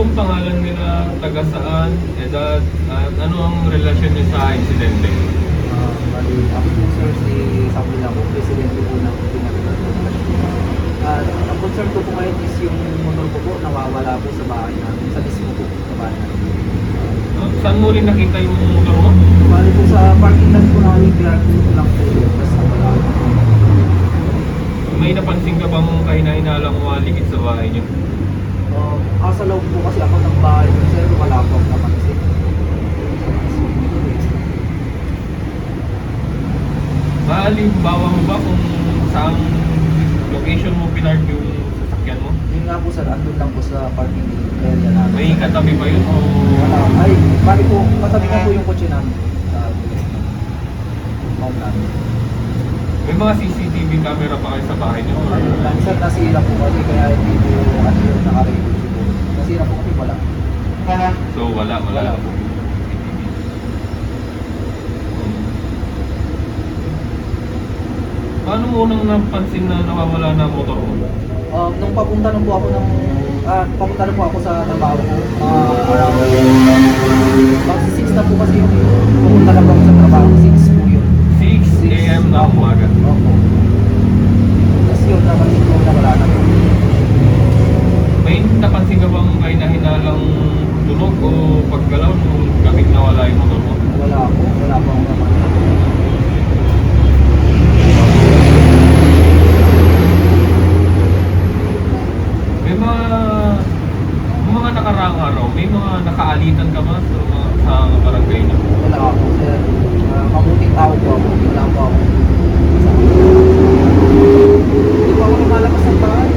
pong pangalan nila, taga saan, edad, at ano ang relasyon niyo sa insidente? Bali, ako po sir si Samuel ako, presidente po ng Pinagdad. At ang concern ko po ngayon is yung motor ko po nawawala po sa bahay namin, sa mismo po sa bahay namin. Saan mo rin nakita yung motor mo? Bali po sa parking lot po namin, pinagdad lang po yun, tapos nawala po. May napansin ka bang kahina-hinalang umaligid sa bahay niyo? Asa loob po kasi ako ng bahay, sir, wala po akong napansin. Halimbawa mo ba kung saan location mo pinark yung sasakyan mo? Yun nga po sir, andun lang po sa parking area namin. May katabi ba yun o Wala. Ay, bali po, katabi na po yung kotse namin. Sa mount namin. may mga CCTV camera pa kayo sa bahay niyo? Or Lang sir, nasira po kasi kaya hindi po ano yung naka-record siguro. Nasira po kasi wala. so wala Wala po. Paano mo unang napansin na nawawala na ang motor mo? Nung papunta na po ako ng papunta na po ako sa trabaho ko, around about 6 na po kasi yung pupunta na po ako sa trabaho, 6 po yun. 6 AM na umaga. Opo. Tapos yun, napansin ko na wala na po. May napansin ka bang kahina-hinalang tunog o paggalaw nung gabing nawala yung motor mo? Wala po akong napansin. May mga nakaraang araw, may mga nakaalitan ka ba sa barangay niyo? Wala ako, sir. Mabuting tao po ako. Wala po ako. Hindi po ako lumalabas ng bahay.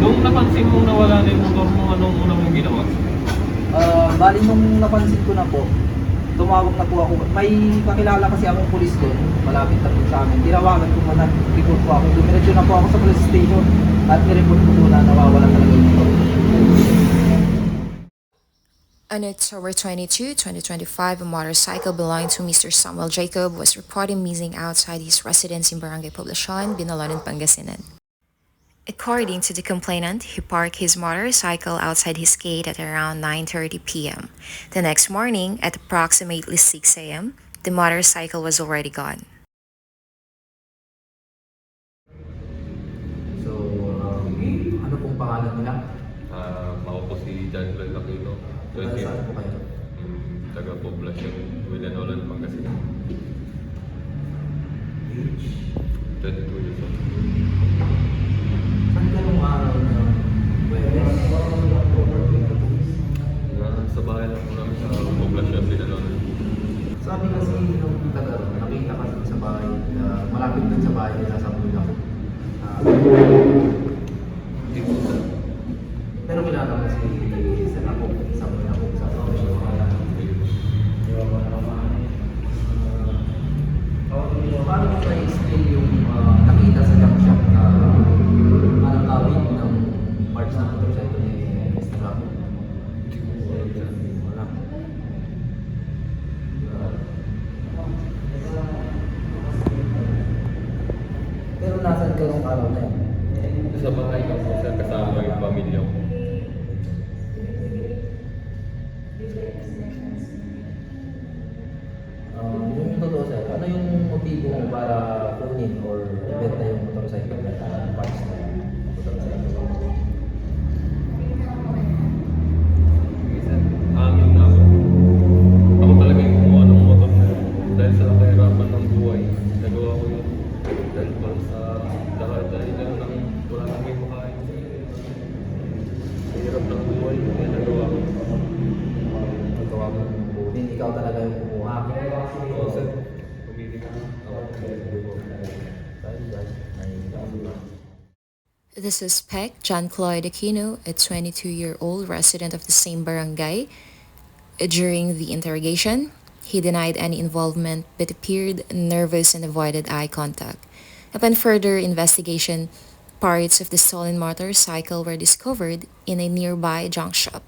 Nung napansin mong nawala na yung motor mo, anong una mong ginawa? Bali nung napansin ko na po, tumawag na po ako. May kakilala kasi akong pulis doon, malapit na po sa amin. Tinawagan ko po, nag-report po ako. Dumiretso na po ako sa police station at nireport ko po na nawawala talaga yung motor. On October 22, 2025, a motorcycle belonging to Mr. Samuel Jacob was reported missing outside his residence in Barangay Poblacion, Binalonan, Pangasinan. According to the complainant, he parked his motorcycle outside his gate at around 9:30 p.m. The next morning, at approximately 6 a.m., the motorcycle was already gone. So, ano pong pangalan nila? Ako po si John Lloyd Aquino, Saan po kayo? taga Poblacion, Binalonan, Pangasinan. 22 years old. Saan ka nung araw na Webes? Sa bahay lang po namin sa Poblacion, Binalonan. Sabi kasi nung taga nakita kasi sa bahay, malapit din sa bahay nila sa Buda ko. Pero kilala ko si Senako sa Buda ko sa Buda ko. Paano mo na-explain yung nakita sa junk shop na parang kawin ng parts ng motorcycle ni Mr. Ramo? Wala. Pero nasan ka nung araw na yan? Sa bahay lang po sir, kasama yung pamilya ko. Yung totoo sir, ano yung motibo mo para kunin or ibenta yung motorcycle na parts na motorcycle? Amin na ako. Ako talaga yung kumuha ng motor na yun. Dahil sa kahirapan ng buhay, nagawa ko yun. Dahil para sa lahat, dahil lang wala nang may makain. Sa hirap ng buhay, kaya nagawa ko. Nagawa mo yung kunin, ikaw talaga yung kumuha. Oo sir, pumili ka. Ako. The suspect, John Cloyd Aquino, a 22-year-old resident of the same barangay, during the interrogation, he denied any involvement but appeared nervous and avoided eye contact. Upon further investigation, parts of the stolen motorcycle were discovered in a nearby junk shop,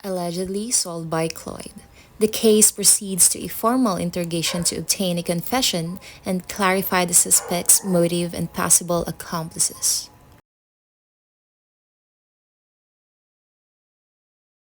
allegedly sold by Cloyd. The case proceeds to a formal interrogation to obtain a confession and clarify the suspect's motive and possible accomplices.